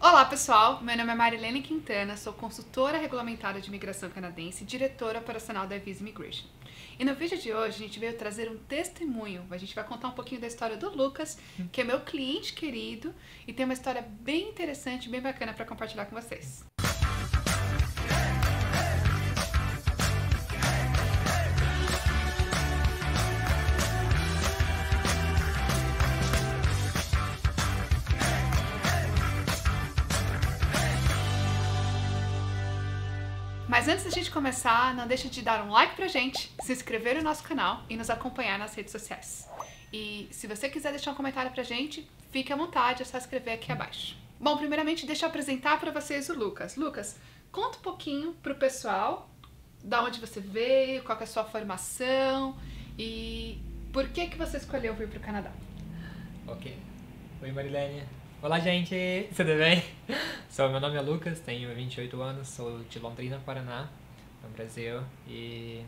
Olá pessoal, meu nome é Marilene Quintana, sou consultora regulamentada de imigração canadense e diretora operacional da Visa Immigration. E no vídeo de hoje a gente veio trazer um testemunho, a gente vai contar um pouquinho da história do Lucas, que é meu cliente querido e tem uma história bem interessante, bem bacana para compartilhar com vocês. Mas antes da gente começar, não deixe de dar um like pra gente, se inscrever no nosso canal e nos acompanhar nas redes sociais. E se você quiser deixar um comentário pra gente, fique à vontade, é só escrever aqui abaixo. Bom, primeiramente deixa eu apresentar pra vocês o Lucas. Lucas, conta um pouquinho pro pessoal da onde você veio, qual que é a sua formação e por que você escolheu vir pro Canadá. Ok. Oi, Marilene. Olá, gente. Tudo bem? Meu nome é Lucas, tenho 28 anos, sou de Londrina, Paraná, no Brasil, e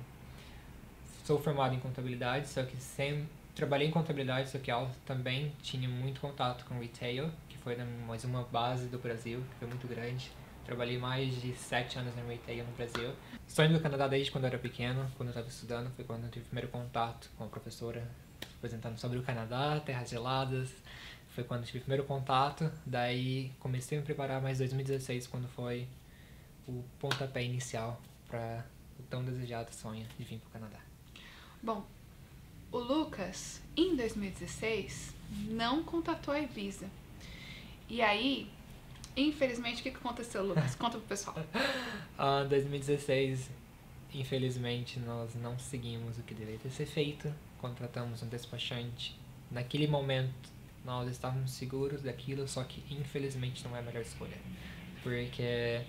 sou formado em contabilidade, só que sempre trabalhei em contabilidade, só que eu também tinha muito contato com retail, que foi mais uma base do Brasil, que foi muito grande. Trabalhei mais de 7 anos no retail no Brasil. Estou indo no Canadá desde quando eu era pequeno, quando eu estava estudando, foi quando eu tive o primeiro contato com a professora, apresentando sobre o Canadá, terras geladas. Foi quando eu tive o primeiro contato, daí comecei a me preparar mais em 2016, quando foi o pontapé inicial para o tão desejado sonho de vir para o Canadá. Bom, o Lucas, em 2016, não contatou a Visa. E aí, infelizmente, o que aconteceu, Lucas? Conta pro pessoal. Em 2016, infelizmente, nós não seguimos o que deveria ter sido feito. Contratamos um despachante. Naquele momento, nós estávamos seguros daquilo, só que infelizmente não é a melhor escolha. Porque,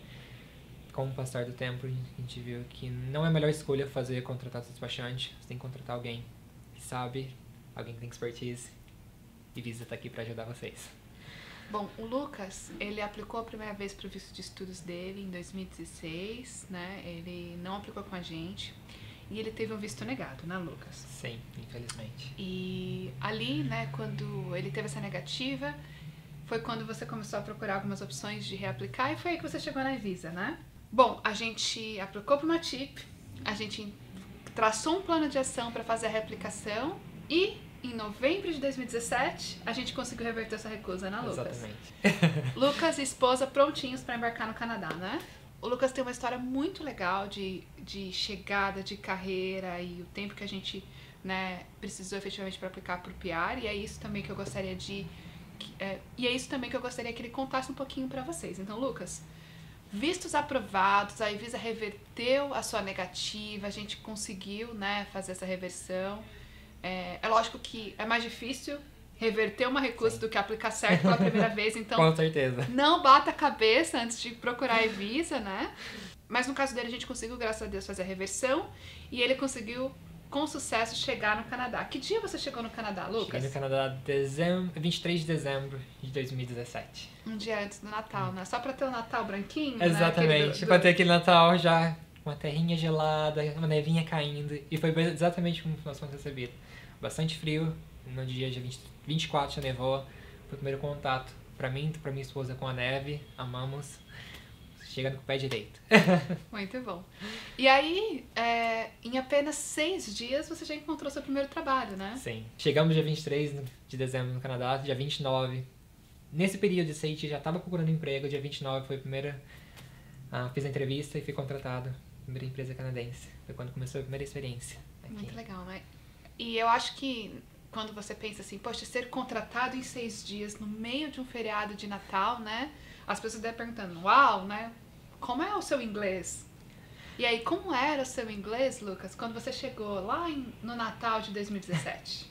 com o passar do tempo, a gente viu que não é a melhor escolha contratar um despachante. Você tem que contratar alguém que sabe, alguém que tem expertise. E Visa está aqui para ajudar vocês. Bom, o Lucas, ele aplicou a primeira vez para o visto de estudos dele em 2016, né? Ele não aplicou com a gente. E ele teve um visto negado, né, Lucas? Sim, infelizmente. E ali, né, quando ele teve essa negativa, foi quando você começou a procurar algumas opções de reaplicar e foi aí que você chegou na Visa, né? Bom, a gente aplicou para uma TIP, a gente traçou um plano de ação para fazer a reaplicação e em novembro de 2017 a gente conseguiu reverter essa recusa, né, Lucas? Exatamente. Lucas e esposa prontinhos para embarcar no Canadá, né? O Lucas tem uma história muito legal de chegada, de carreira e o tempo que a gente, né, precisou efetivamente para aplicar para o PR, e é isso também que eu gostaria que ele contasse um pouquinho para vocês. Então, Lucas, vistos aprovados, a Visa reverteu a sua negativa, a gente conseguiu, né, fazer essa reversão. É lógico que é mais difícil reverter uma recusa do que aplicar certo pela primeira vez, então Com certeza. não bata a cabeça antes de procurar a Visa, né? Mas no caso dele a gente conseguiu, graças a Deus, fazer a reversão e ele conseguiu, com sucesso, chegar no Canadá. Que dia você chegou no Canadá, Lucas? Cheguei no Canadá 23 de dezembro de 2017. Um dia antes do Natal, né? Só pra ter o Natal branquinho, Exatamente, né? pra ter aquele Natal já com uma terrinha gelada, uma nevinha caindo, e foi exatamente como nós fomos recebidos. Bastante frio, no dia 24 já nevou, foi o primeiro contato pra mim e pra minha esposa com a neve, amamos, chegando com o pé direito. Muito bom. E aí, em apenas 6 dias, você já encontrou seu primeiro trabalho, né? Sim. Chegamos dia 23 de dezembro no Canadá, dia 29. Nesse período de 6 dias já estava procurando emprego, dia 29 foi a primeira... fiz a entrevista e fui contratado. Primeira empresa canadense. Foi quando começou a primeira experiência aqui. Muito legal, né? E eu acho que quando você pensa assim, poxa, ser contratado em 6 dias no meio de um feriado de Natal, né? As pessoas devem perguntando, uau, né? Como é o seu inglês? E aí, como era o seu inglês, Lucas, quando você chegou lá no Natal de 2017?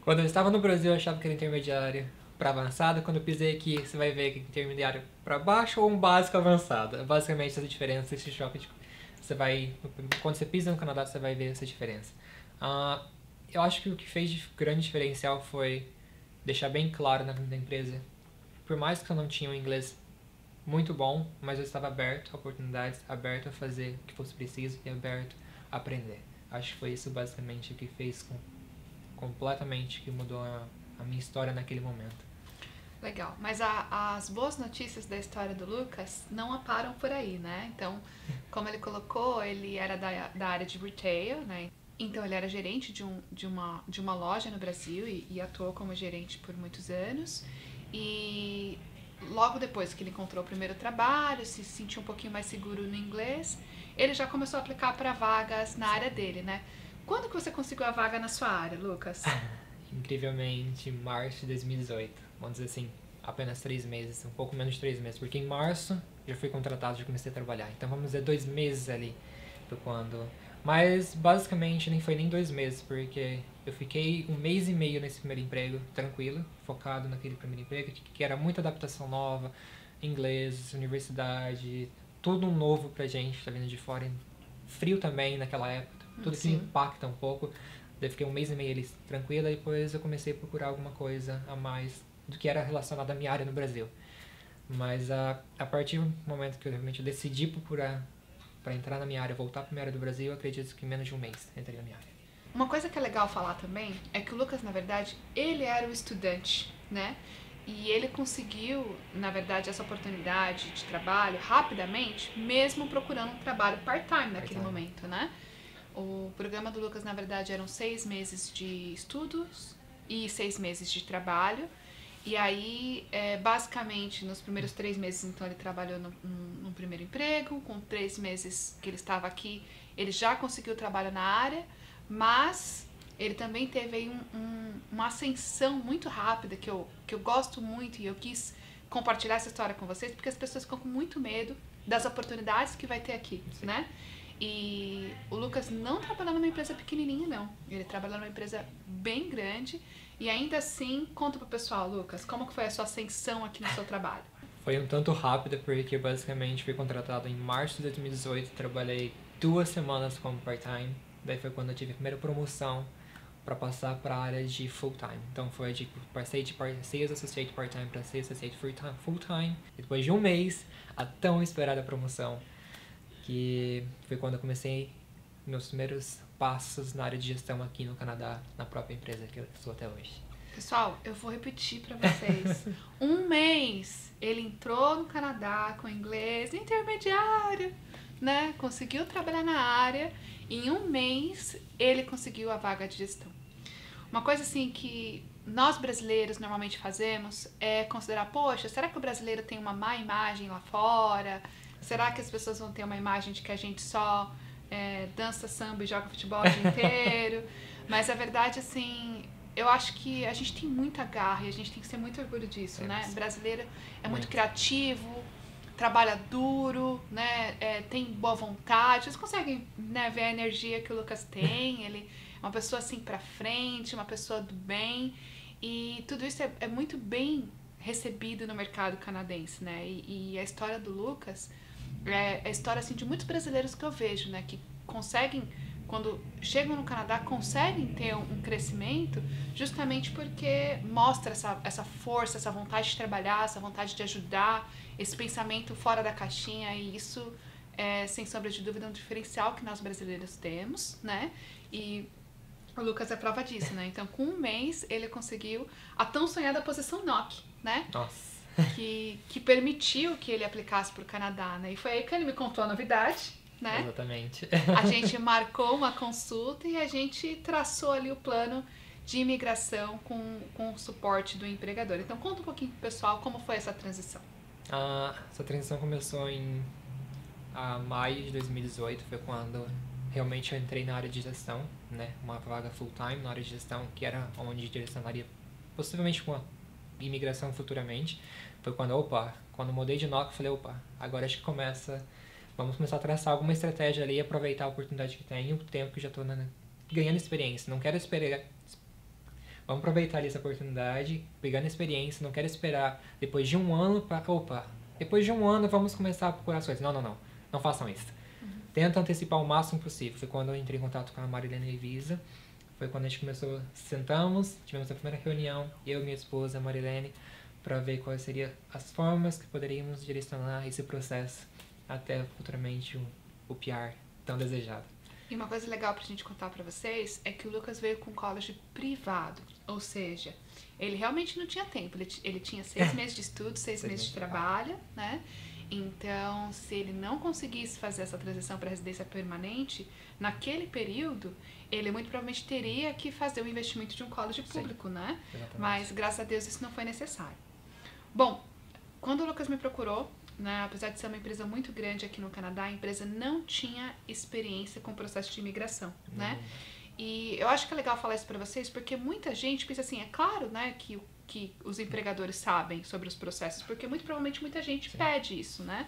Quando eu estava no Brasil, eu achava que era intermediário para avançado. Quando eu pisei aqui, você vai ver que é intermediário para baixo ou um básico avançado. Basicamente, essa diferença, esse choque. Quando você pisa no Canadá, você vai ver essa diferença. Eu acho que o que fez de grande diferencial foi deixar bem claro na empresa, por mais que eu não tinha um inglês muito bom, mas eu estava aberto a oportunidades, aberto a fazer o que fosse preciso e aberto a aprender. Acho que foi isso basicamente o que fez completamente, que mudou a minha história naquele momento. Legal, mas as boas notícias da história do Lucas não param por aí, né? Então, como ele colocou, ele era da área de retail, né? Então, ele era gerente de uma loja no Brasil e atuou como gerente por muitos anos. E logo depois que ele encontrou o primeiro trabalho, se sentiu um pouquinho mais seguro no inglês, ele já começou a aplicar para vagas na área dele, né? Quando que você conseguiu a vaga na sua área, Lucas? Incrivelmente, março de 2018. Vamos dizer assim, apenas 3 meses, um pouco menos de 3 meses, porque em março já fui contratado, já comecei a trabalhar. Então vamos dizer 2 meses ali do quando. Mas basicamente nem foi nem 2 meses, porque eu fiquei 1 mês e meio nesse primeiro emprego, tranquilo, focado naquele primeiro emprego, que era muita adaptação nova, inglês, universidade, tudo novo pra gente, tá vindo de fora. Frio também naquela época, tudo que impacta um pouco. Daí fiquei 1 mês e meio ali tranquila e depois eu comecei a procurar alguma coisa a mais do que era relacionado à minha área no Brasil. Mas a partir do momento que eu realmente decidi procurar para entrar na minha área, voltar para minha área do Brasil, eu acredito que em menos de 1 mês entrei na minha área. Uma coisa que é legal falar também é que o Lucas, na verdade, ele era o estudante, né? E ele conseguiu, na verdade, essa oportunidade de trabalho rapidamente, mesmo procurando um trabalho part-time naquele momento, né? O programa do Lucas, na verdade, eram 6 meses de estudos e 6 meses de trabalho. E aí, basicamente, nos primeiros 3 meses, então, ele trabalhou no primeiro emprego. Com 3 meses que ele estava aqui, ele já conseguiu trabalho na área, mas ele também teve aí uma ascensão muito rápida, que eu gosto muito, e eu quis compartilhar essa história com vocês, porque as pessoas ficam com muito medo das oportunidades que vai ter aqui, né? E o Lucas não trabalhou numa empresa pequenininha, não. Ele trabalhou numa empresa bem grande. E ainda assim, conta pro pessoal, Lucas, como que foi a sua ascensão aqui no seu trabalho? Foi um tanto rápida, porque eu basicamente fui contratado em março de 2018, trabalhei 2 semanas como part-time. Daí foi quando eu tive a primeira promoção para passar para a área de full-time. Então foi de passei de Sales Associate part-time para Sales Associate full-time. E depois de 1 mês, a tão esperada promoção, que foi quando eu comecei meus primeiros passos na área de gestão aqui no Canadá, na própria empresa que eu sou até hoje. Pessoal, eu vou repetir para vocês. 1 mês, ele entrou no Canadá com inglês intermediário, né? Conseguiu trabalhar na área. E em 1 mês, ele conseguiu a vaga de gestão. Uma coisa assim que nós brasileiros normalmente fazemos é considerar, poxa, será que o brasileiro tem uma má imagem lá fora? Será que as pessoas vão ter uma imagem de que a gente só dança samba e joga futebol o dia inteiro? Mas a verdade, assim, eu acho que a gente tem muita garra e a gente tem que ser muito orgulho disso, né? O brasileiro é muito criativo, trabalha duro, né? Tem boa vontade. Vocês conseguem, né, ver a energia que o Lucas tem? Ele é uma pessoa assim pra frente, uma pessoa do bem. E tudo isso é muito bem recebido no mercado canadense, né? E a história do Lucas é a história assim de muitos brasileiros que eu vejo, né, que conseguem, quando chegam no Canadá, conseguem ter um crescimento justamente porque mostra essa força, essa vontade de trabalhar, essa vontade de ajudar, esse pensamento fora da caixinha, e isso é, sem sombra de dúvida, um diferencial que nós brasileiros temos, né? E o Lucas é prova disso, né? Então, com 1 mês, ele conseguiu a tão sonhada posição NOC, né? Nossa. Que permitiu que ele aplicasse para o Canadá, né? E foi aí que ele me contou a novidade, né? Exatamente. A gente marcou uma consulta e a gente traçou ali o plano de imigração com o suporte do empregador. Então, conta um pouquinho pro pessoal como foi essa transição. Essa transição começou em maio de 2018, foi quando realmente eu entrei na área de gestão, né? Uma vaga full-time na área de gestão, que era onde direcionaria possivelmente com a imigração futuramente. Foi quando, quando mudei de NOC, eu falei, agora acho que vamos começar a traçar alguma estratégia ali, aproveitar a oportunidade que tem e o tempo que já estou ganhando experiência. Não quero esperar. Vamos aproveitar ali essa oportunidade, pegando experiência, não quero esperar depois de 1 ano depois de 1 ano vamos começar a procurar as coisas. Não façam isso. Tenta antecipar o máximo possível. Foi quando eu entrei em contato com a Marilene Evisa. Foi quando a gente sentamos, tivemos a primeira reunião, eu e minha esposa, a Marilene, para ver quais seriam as formas que poderíamos direcionar esse processo até futuramente o PR tão desejado. E uma coisa legal pra gente contar pra vocês é que o Lucas veio com college privado. Ou seja, ele realmente não tinha tempo. Ele tinha 6 meses de estudo, 6 meses de trabalho, né? Então, se ele não conseguisse fazer essa transição para residência permanente, naquele período, ele muito provavelmente teria que fazer o investimento de um college público, né? Exatamente. Mas, graças a Deus, isso não foi necessário. Bom, quando o Lucas me procurou, né, apesar de ser uma empresa muito grande aqui no Canadá, a empresa não tinha experiência com o processo de imigração, né? E eu acho que é legal falar isso pra vocês, porque muita gente pensa assim, é claro, né, que os empregadores sabem sobre os processos, porque muito provavelmente muita gente pede isso, né?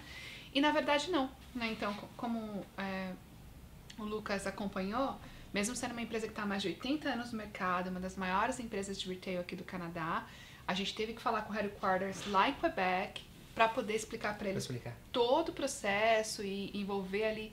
E na verdade não, né? Então, como o Lucas acompanhou, mesmo sendo uma empresa que está há mais de 80 anos no mercado, uma das maiores empresas de retail aqui do Canadá, a gente teve que falar com o headquarters lá em Quebec para poder explicar para eles todo o processo e envolver ali.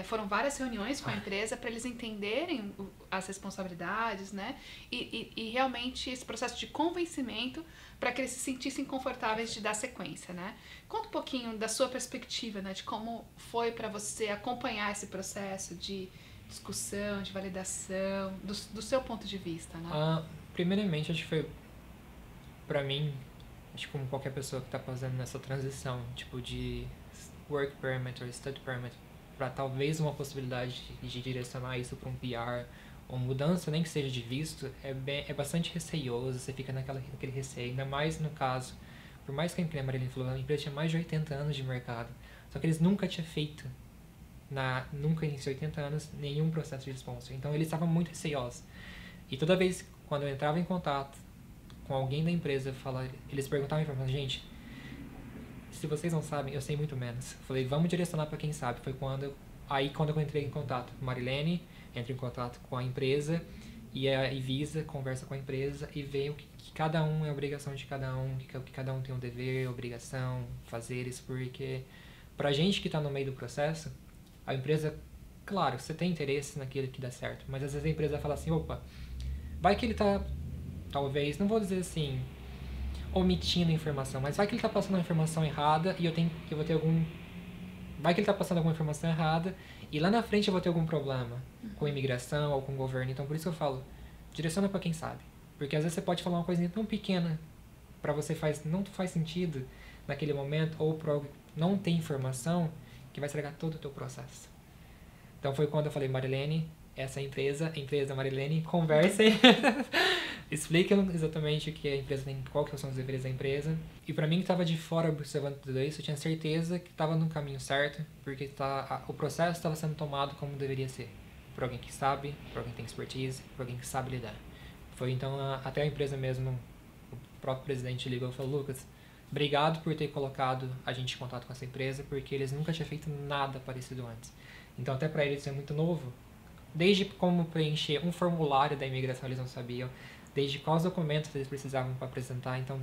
Foram várias reuniões com a empresa para eles entenderem as responsabilidades, né? E realmente esse processo de convencimento para que eles se sentissem confortáveis de dar sequência, né? Conta um pouquinho da sua perspectiva, né? De como foi para você acompanhar esse processo de discussão, de validação, do seu ponto de vista, né? Primeiramente, acho que foi, para mim, acho que como qualquer pessoa que está fazendo nessa transição, tipo de work permit ou study permit, para talvez uma possibilidade de direcionar isso para um PR ou mudança, nem que seja de visto, é bastante receioso, você fica naquele receio, ainda mais no caso, por mais que a Marilene falou, a empresa tinha mais de 80 anos de mercado, só que eles nunca tinham feito, nunca em 80 anos, nenhum processo de sponsor, então eles estavam muito receiosos. E toda vez, quando eu entrava em contato com alguém da empresa, eles perguntavam para mim, gente, se vocês não sabem, eu sei muito menos. Falei, vamos direcionar para quem sabe. Foi quando eu entrei em contato com a Marilene, entro em contato com a empresa, e a Visa conversa com a empresa e vê o que cada um é a obrigação de cada um, que cada um tem um dever, obrigação, fazer isso, porque pra gente que tá no meio do processo, a empresa, claro, você tem interesse naquilo que dá certo, mas às vezes a empresa fala assim, opa, vai que ele tá, talvez, não vou dizer assim, omitindo informação, mas vai que ele tá passando uma informação errada e eu vou ter algum... Vai que ele tá passando alguma informação errada e lá na frente eu vou ter algum problema com imigração ou com o governo. Então por isso eu falo, direciona pra quem sabe. Porque às vezes você pode falar uma coisinha tão pequena pra você não faz sentido naquele momento ou não tem informação que vai estragar todo o teu processo. Então foi quando eu falei, Marilene, essa empresa Marilene, conversem, expliquem exatamente o que a empresa tem, qual que são os deveres da empresa. E pra mim que estava de fora observando tudo isso, eu tinha certeza que estava no caminho certo, porque o processo estava sendo tomado como deveria ser, por alguém que sabe, por alguém que tem expertise, por alguém que sabe lidar. Foi então até a empresa mesmo, o próprio presidente ligou e falou, Lucas, obrigado por ter colocado a gente em contato com essa empresa, porque eles nunca tinham feito nada parecido antes. Então até pra eles isso é muito novo. Desde como preencher um formulário da imigração eles não sabiam, desde quais documentos eles precisavam para apresentar. Então,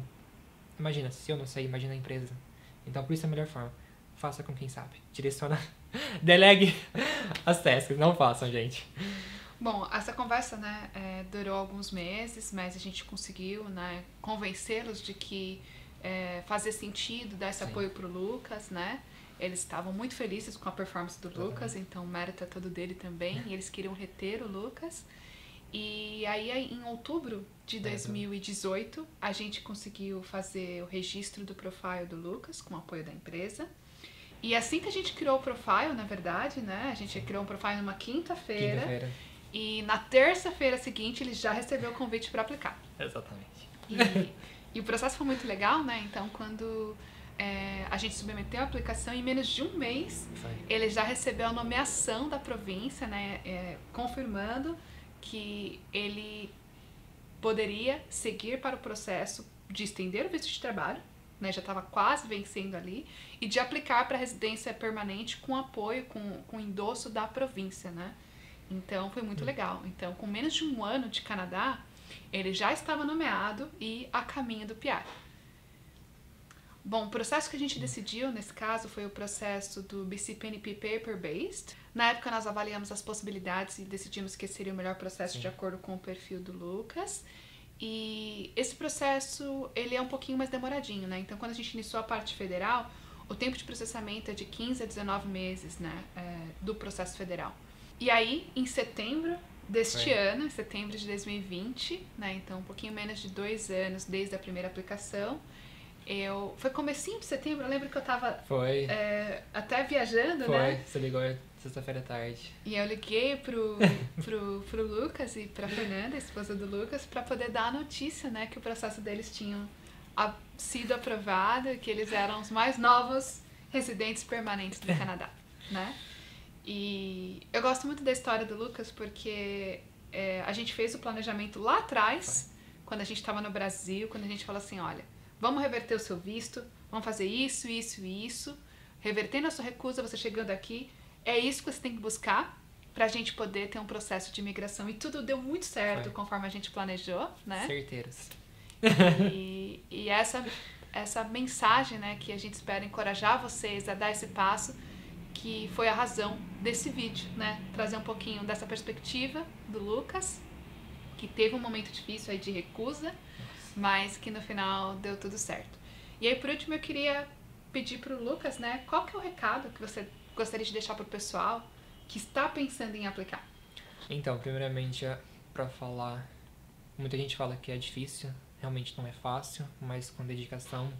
imagina, se eu não sei, imagina a empresa. Então, por isso é a melhor forma. Faça com quem sabe. Direciona, delegue as tasks, não façam, gente. Bom, essa conversa, né, durou alguns meses, mas a gente conseguiu, né, convencê-los de que fazia sentido dar esse apoio pro Lucas, né? Eles estavam muito felizes com a performance do Lucas, então o mérito é todo dele também, e eles queriam reter o Lucas. E aí, em outubro de 2018, a gente conseguiu fazer o registro do profile do Lucas, com o apoio da empresa. E assim que a gente criou o profile, na verdade, né, a gente criou um profile numa quinta-feira, e na terça-feira seguinte ele já recebeu o convite para aplicar. Exatamente. E o processo foi muito legal, né, então quando... a gente submeteu a aplicação e em menos de um mês ele já recebeu a nomeação da província, né, confirmando que ele poderia seguir para o processo de estender o visto de trabalho, né, já estava quase vencendo ali, e de aplicar para residência permanente com apoio, com endosso da província, né? Então foi muito legal. Então, com menos de um ano de Canadá, ele já estava nomeado e a caminho do PR. Bom, o processo que a gente decidiu, nesse caso, foi o processo do BC-PNP Paper-Based. Na época, nós avaliamos as possibilidades e decidimos que esse seria o melhor processo de acordo com o perfil do Lucas. E esse processo, ele é um pouquinho mais demoradinho, né? Então, quando a gente iniciou a parte federal, o tempo de processamento é de 15 a 19 meses, né, do processo federal. E aí, em setembro, deste ano, em setembro de 2020, né? Então, um pouquinho menos de 2 anos desde a primeira aplicação. Foi comecinho de setembro, eu lembro que eu tava Foi. até viajando, Foi. né? Você ligou sexta-feira à tarde. E eu liguei pro Lucas e pra Fernanda, a esposa do Lucas, pra poder dar a notícia, né? Que o processo deles tinha sido aprovado e que eles eram os mais novos residentes permanentes do Canadá, né? E eu gosto muito da história do Lucas porque a gente fez o planejamento lá atrás, quando a gente estava no Brasil, quando a gente falou assim, olha, vamos reverter o seu visto, vamos fazer isso, isso e isso, revertendo a sua recusa, você chegando aqui, é isso que você tem que buscar pra gente poder ter um processo de imigração. E tudo deu muito certo conforme a gente planejou, né? Certeiros. E essa mensagem, né, que a gente espera encorajar vocês a dar esse passo, que foi a razão desse vídeo, né? Trazer um pouquinho dessa perspectiva do Lucas, que teve um momento difícil aí de recusa, mas que no final deu tudo certo. E aí, por último, eu queria pedir pro Lucas, né, qual que é o recado que você gostaria de deixar pro pessoal que está pensando em aplicar? Então, primeiramente, pra falar, muita gente fala que é difícil, realmente não é fácil, mas com dedicação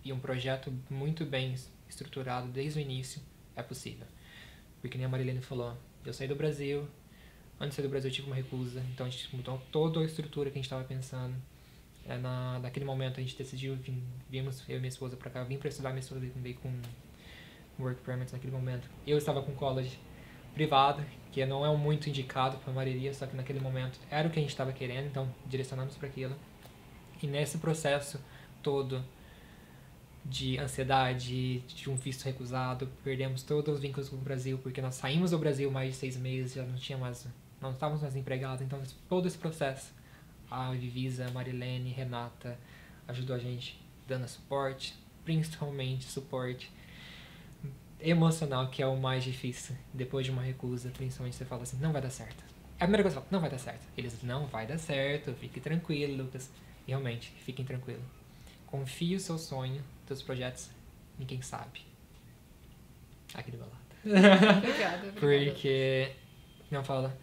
e um projeto muito bem estruturado desde o início, é possível. Porque nem a Marilene falou, eu saí do Brasil, antes de sair do Brasil eu tive uma recusa, então a gente mudou toda a estrutura que a gente estava pensando. Naquele momento a gente decidiu, vimos eu e minha esposa pra cá, vim pra estudar, minha esposa veio com work permit naquele momento. Eu estava com college privado, que não é muito indicado para a maioria, só que naquele momento era o que a gente estava querendo, então direcionamos para aquilo. E nesse processo todo de ansiedade, de um visto recusado, perdemos todos os vínculos com o Brasil, porque nós saímos do Brasil mais de 6 meses, já não estávamos mais empregados, então todo esse processo, a Vivisa, a Marilene, Renata ajudou a gente, dando suporte, principalmente suporte emocional, que é o mais difícil depois de uma recusa, principalmente você fala assim, não vai dar certo. É a primeira coisa que você fala, não vai dar certo. Eles, não vai dar certo, fique tranquilo, Lucas. E realmente, fiquem tranquilos. Confie o seu sonho, seus projetos, ninguém sabe. Aqui do meu lado. Obrigada. Porque, não fala,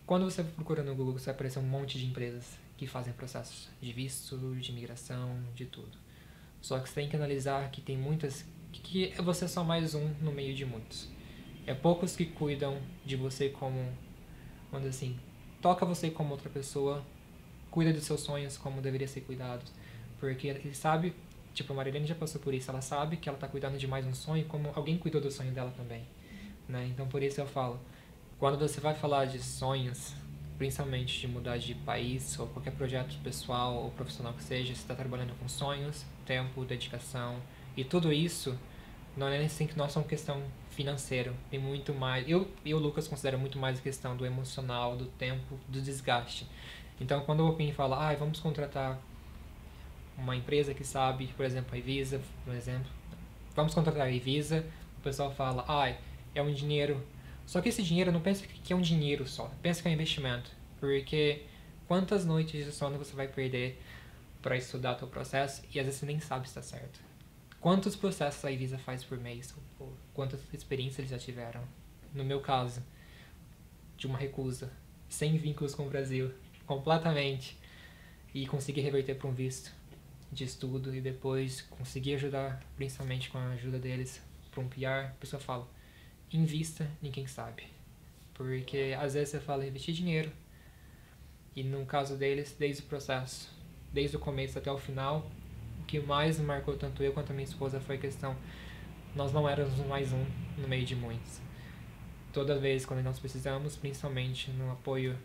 quando você procura no Google, você vai aparecer um monte de empresas que fazem processos de visto, de imigração, de tudo. Só que você tem que analisar que tem muitas, que você é só mais um no meio de muitos. É poucos que cuidam de você como, vamos dizer assim, toca você como outra pessoa, cuida dos seus sonhos como deveria ser cuidado. Porque ele sabe, tipo, a Marilene já passou por isso, ela sabe que ela tá cuidando de mais um sonho como alguém cuidou do sonho dela também, né? Então por isso eu falo, quando você vai falar de sonhos, principalmente de mudar de país ou qualquer projeto pessoal ou profissional que seja, você está trabalhando com sonhos, tempo, dedicação e tudo isso, não é assim que nossa questão financeira, tem muito mais, eu e o Lucas considero muito mais a questão do emocional, do tempo, do desgaste. Então quando o Opin fala, vamos contratar uma empresa que sabe, por exemplo, a Evisa, por exemplo, vamos contratar a Evisa, o pessoal fala, é um dinheiro. Só que esse dinheiro, não pensa que é um dinheiro só, pensa que é um investimento. Porque quantas noites de sono você vai perder para estudar o teu processo e às vezes você nem sabe se está certo. Quantos processos a Evisa faz por mês? Ou quantas experiências eles já tiveram? No meu caso, de uma recusa, sem vínculos com o Brasil, completamente, e conseguir reverter para um visto de estudo e depois conseguir ajudar, principalmente com a ajuda deles, para um PR, a pessoa fala, invista, ninguém sabe. Porque às vezes você fala investir dinheiro e no caso deles, desde o processo, desde o começo até o final, o que mais marcou tanto eu quanto a minha esposa foi a questão, nós não éramos mais um no meio de muitos. Toda vez quando nós precisamos, principalmente no apoio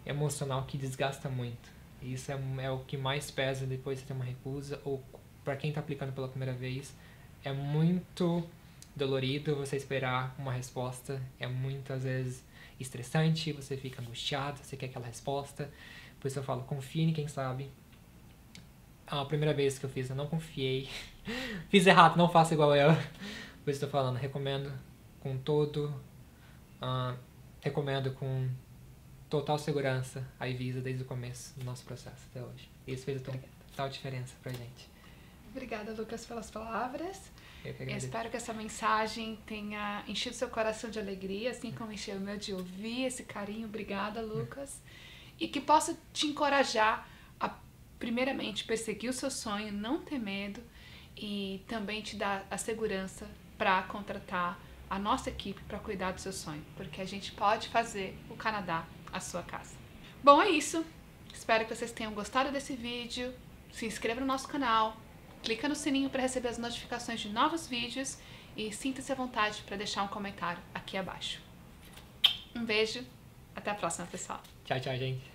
emocional que desgasta muito. E isso é o que mais pesa depois de ter uma recusa ou para quem está aplicando pela primeira vez, é muito dolorido você esperar uma resposta, é muitas vezes estressante, você fica angustiado, você quer aquela resposta. Por isso eu falo, confie em quem sabe. A primeira vez que eu fiz, eu não confiei. Fiz errado, não faça igual eu. Por isso eu tô falando, recomendo com recomendo com total segurança a Evisa desde o começo do nosso processo até hoje. Isso fez a total diferença pra gente. Obrigada, Lucas, pelas palavras. Eu espero que essa mensagem tenha enchido seu coração de alegria, assim como encheu o meu de ouvir esse carinho. Obrigada, Lucas. E que possa te encorajar a, primeiramente, perseguir o seu sonho, não ter medo e também te dar a segurança para contratar a nossa equipe para cuidar do seu sonho, porque a gente pode fazer o Canadá a sua casa. Bom, é isso. Espero que vocês tenham gostado desse vídeo. Se inscreva no nosso canal. Clica no sininho para receber as notificações de novos vídeos e sinta-se à vontade para deixar um comentário aqui abaixo. Um beijo, até a próxima, pessoal. Tchau, tchau, gente.